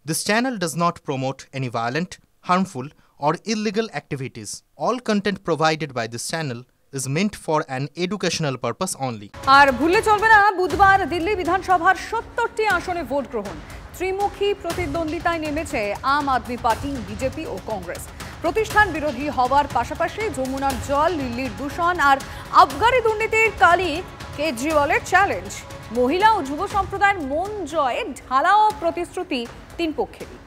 This channel does not promote any violent, harmful, or illegal activities. All content provided by this channel is meant for an educational purpose only. আর ভুললে চলবে না, বুধবার দিল্লি বিধানসভার ৭০টি আসনে vote গ্রহণ। ত্রিমুখী প্রতিদ্বন্দ্বিতায় নেমেছে আম আদমি পার্টি, বিজেপি ও কংগ্রেস। প্রতিষ্ঠান বিরোধী হওয়ার পাশাপাশি যমুনার জল, দিল্লির দূষণ আর আবগারি দুর্নীতির কালি কেজরিওয়ালের চ্যালেঞ্জ। মহিলা ও যুব সম্প্রদায়ের মন জয়ে ঢালাও প্রতিশ্রুতি তিন পক্ষেরই।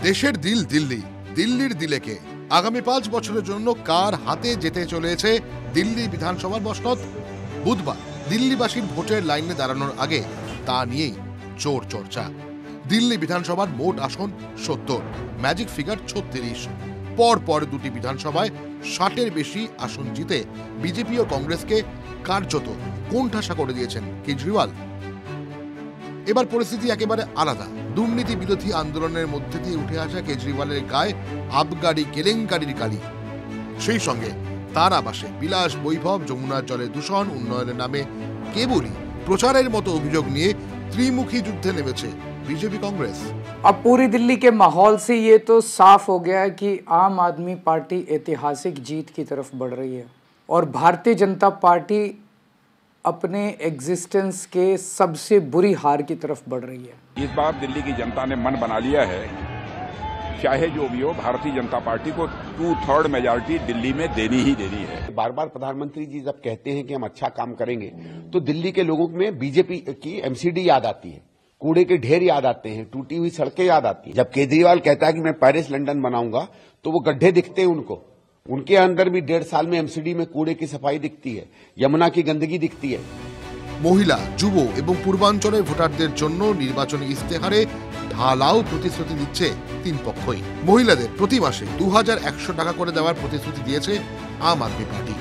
দেশের দিল দিল্লি, দিল্লির দিলেকে আগামী 5 বছরের জন্য কার হাতে যেতে চলেছে দিল্লি বিধানসভার মসনদ? বুধবার দিল্লিবাসীর ভোটের লাইনে দাঁড়ানোর আগে তা নিয়েই জোর চর্চা। দিল্লি বিধানসভার মোট আসন 70, ম্যাজিক ফিগার 36। পর দুটি বিধানসভায় 60-এর বেশি আসন জিতে বিজেপি ও কংগ্রেসকে কার্যত কোণঠাসা করে দিয়েছেন কেজরিওয়াল। এবার পরিস্থিতি একেবারে আলাদা। দুর্নীতি বিরোধী আন্দোলনের মধ্যে দিয়ে উঠে আসা কেজরিওয়ালের গায়ে আবগারি কেলেঙ্কারির কালি। সেই সঙ্গে তার আবাসে বিলাস বৈভব, যমুনার জলে দূষণ, উন্নয়নের নামে কেবলই প্রচারের মতো অভিযোগ নিয়ে ত্রিমুখী যুদ্ধে নেমেছে बीजेपी कांग्रेस। अब पूरी दिल्ली के माहौल से ये तो साफ हो गया है कि आम आदमी पार्टी ऐतिहासिक जीत की तरफ बढ़ रही है और भारतीय जनता पार्टी अपने एग्जिस्टेंस के सबसे बुरी हार की तरफ बढ़ रही है। इस बार दिल्ली की जनता ने मन बना लिया है, चाहे जो भी हो, भारतीय जनता पार्टी को 2/3 मेजॉरिटी दिल्ली में देनी ही देनी है। बार बार प्रधानमंत्री जी जब कहते हैं कि हम अच्छा काम करेंगे तो दिल्ली के लोगों में बीजेपी की एमसीडी याद आती है, कूड़े के ढेर याद आते हैं, टूटी हुई सड़कें याद आती हैं। जब केजरीवाल कहता है कि मैं पेरिस लंदन बनाऊंगा तो वो गड्ढे दिखते हैं उनको, उनके अंदर भी 1.5 साल में एमसीडी में कूड़े की सफाई दिखती है, यमुना की गंदगी दिखती है। মহিলা, যুব এবং পূর্বাঞ্চলের ভোটারদের জন্য নির্বাচনী ইস্তেহারে ঢালাও প্রতিশ্রুতি দিচ্ছে তিন পক্ষই। মহিলাদের প্রতি মাসে 2100 টাকা করে দেওয়ার প্রতিশ্রুতি দিয়েছে আম আদমি পার্টি।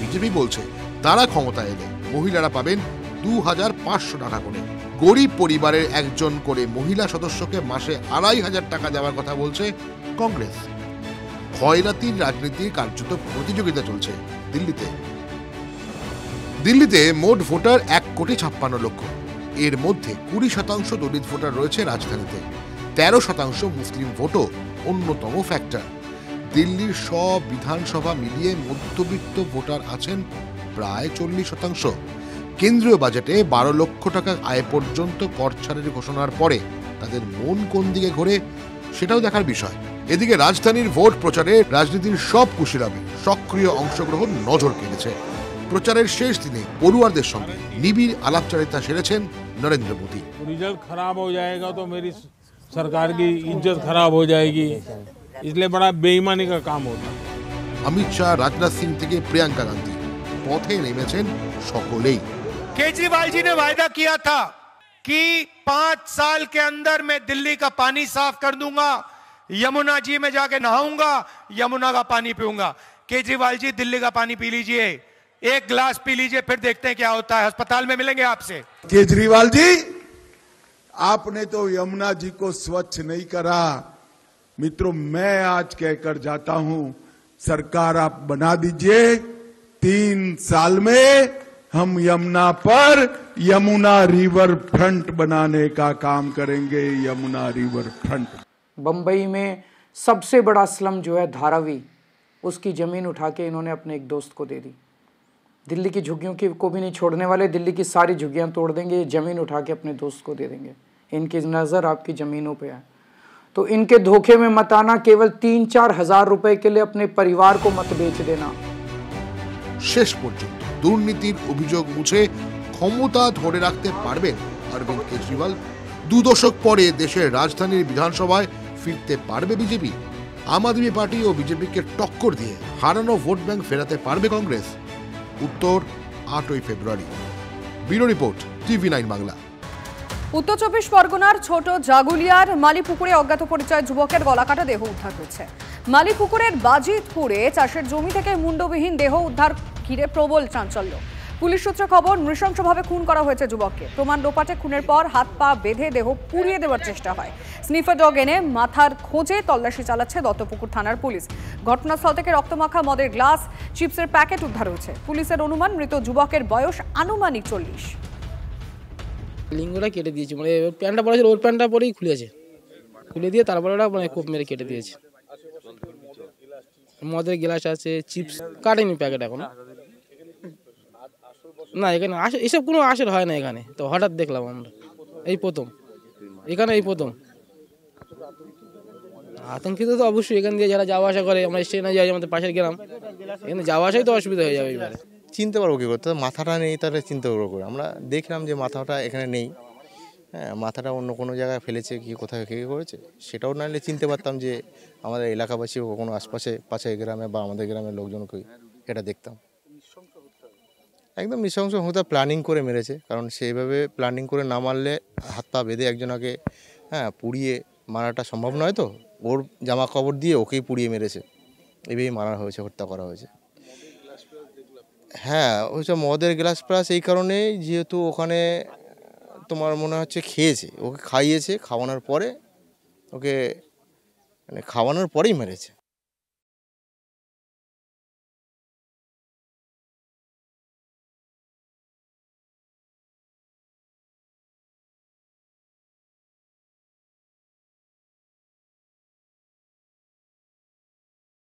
বিজেপি বলছে তারা ক্ষমতা এলে মহিলারা পাবেন 2500 টাকা করে। গরিব পরিবারের একজন করে মহিলা সদস্যকে মাসে 2500 টাকা দেওয়ার কথা বলছে কংগ্রেস। খয়রাতির রাজনীতির কার্যত প্রতিযোগিতা চলছে দিল্লিতে। দিল্লিতে মোট ভোটার 1,56,00,000। এর মধ্যে 20% দলিত ভোটার রয়েছে রাজধানীতে। 13% মুসলিম ভোটও অন্যতম ফ্যাক্টর। দিল্লির সব বিধানসভা মিলিয়ে মধ্যবিত্ত ভোটার আছেন প্রায় 40%। কেন্দ্রীয় বাজেটে 12 লক্ষ টাকা আয় পর্যন্ত কর ছাড়ের ঘোষণার পরে তাদের মন কোন দিকে ঘোরে সেটাও দেখার বিষয়। এদিকে রাজধানীর ভোট প্রচারে রাজনীতির সব কুশীলবে সক্রিয় অংশগ্রহণ নজর কেড়েছে। প্রচারের শেষ দিনে পড়ুয়ারদের সঙ্গে নিবিড় আলাপচারিতা সেরেছেন নরেন্দ্র মোদী। रिजल्ट खराब हो जाएगा तो मेरी सरकार की इज्जत खराब हो जाएगी, इसलिए बड़ा बेईमानी का काम होता है। অমিত শাহ, রাজনাথ সিং থেকে প্রিয়াঙ্কা গান্ধী পথে নেমেছেন সকলেই। केजरीवाल जी ने वायदा किया था कि 5 साल के अंदर मैं दिल्ली का पानी साफ कर दूंगा, यमुना जी में जाके नहाऊंगा, यमुना का पानी पीऊंगा। केजरीवाल जी, दिल्ली का पानी पी लीजिए, 1 गिलास पी लीजिए, फिर देखते हैं क्या होता है। अस्पताल में मिलेंगे आपसे। केजरीवाल जी, आपने तो यमुना जी को स्वच्छ नहीं करा। मित्रों, मैं आज कहकर जाता हूं, सरकार आप बना दीजिए, 3 साल में हम यमुना पर यमुना रिवर फ्रंट बनाने का काम करेंगे। Yamuna river front. बंबई में सबसे बड़ा स्लम जो है धारावी, उसकी जमीन उठा के इन्होंने अपने एक दोस्त को दे दी। दिल्ली की झुग्गियों को भी नहीं छोड़ने वाले, दिल्ली की सारी झुग्गियां तोड़ देंगे, जमीन उठा के अपने दोस्त को दे देंगे। इनकी नज़र आपकी ज़मीनों पे है, तो इनके धोखे में मत आना। केवल 3-4 हजार रुपए के लिए अपने परिवार को मत बेच देना। শেষ পর্যন্ত দুর্নীতির অভিযোগ মুছে ক্ষমতা ধরে রাখতে পারবেন অরবিন্দ কেজরিওয়াল? 2 দশক পরে দেশের রাজধানীর বিধানসভায় ফিরতে পারবে বিজেপি? আম আদমি পার্টি ও বিজেপিকে টক্কর দিয়ে হারানো ভোট ব্যাংক ফেরাতে পারবে কংগ্রেস? উত্তর 8ই February. Bureau report, TV9 Bangla. উত্তর 24 পরগনার ছোট জাগুলিয়ার মালিপুকুরে অজ্ঞাত পরিচয় যুবকের গলাকাটা দেহ উদ্ধার হয়েছে। মালিপুকুরের বাজিতপুরে চাষের জমি থেকে মুন্ডবিহীন দেহ উদ্ধার ঘিরে প্রবল চাঞ্চল্য। পুলিশ সূত্রে খবর, নৃশংসভাবে খুন করা হয়েছে যুবককে। প্রমাণ লোপাটে খুনের পর হাত পা বেঁধে দেহ পুড়িয়ে দেওয়ার চেষ্টা হয়। স্নিফার ডগ এনে মাথার খোঁজে তল্লাশি চালাচ্ছে দত্তপুকুর থানার পুলিশ। ঘটনাস্থল থেকে রক্তমাখা মদের গ্লাস, চিপসের প্যাকেট উদ্ধার হয়েছে। পুলিশের অনুমান, মৃত যুবকের বয়স আনুমানিক 40। লিঙ্গটা কেটে দিয়েছে, মানে প্যান্টটা পরে ছিল ওর প্যান্টটা পরেই খুলে দিয়ে তারপরে ওরা মানে কোপ মেরে কেটে দিয়েছে। মদের গ্লাস আছে, চিপস কাটেনি প্যাকেট এখনো। না এখানে এসব কোনো আসর হয় না এখানে, তো হঠাৎ দেখলাম আমরা এই প্রথম, এই প্রথম। আতঙ্কিত তো অবশ্যই, এখান দিয়ে যারা যাওয়া আসা করে, আমরা স্টেশনে যাই, আমাদের পাশের গ্রাম, এখানে যাওয়া আসাই তো অসুবিধা হয়ে যাবে। এবারে চিনতে পারবো কী করতে, মাথাটা নেই তাহলে চিনতে পারবো করে। আমরা দেখলাম যে মাথাটা এখানে নেই, হ্যাঁ মাথাটা অন্য কোনো জায়গায় ফেলেছে, কি কোথায় কী করেছে সেটাও নাহলে চিনতে পারতাম যে আমাদের এলাকাবাসী কোনো আশপাশে পাশের গ্রামে বা আমাদের গ্রামের লোকজনকে এটা দেখতাম। একদম নৃশংস হতে প্ল্যানিং করে মেরেছে, কারণ সেইভাবে প্ল্যানিং করে না মারলে হাত পা বেঁধে একজনকে পুড়িয়ে মারাটা সম্ভব নয়। তো ওর জামা কাপড় দিয়ে ওকেই পুড়িয়ে মেরেছে, এভাবেই মারা হয়েছে, হত্যা করা হয়েছে। হ্যাঁ ওইসব মদের গ্লাস প্লাস এই কারণেই, যেহেতু ওখানে তোমার মনে হচ্ছে খেয়েছে, ওকে খাইয়েছে, খাওয়ানোর পরে ওকে মানে খাওয়ানোর পরেই মেরেছে।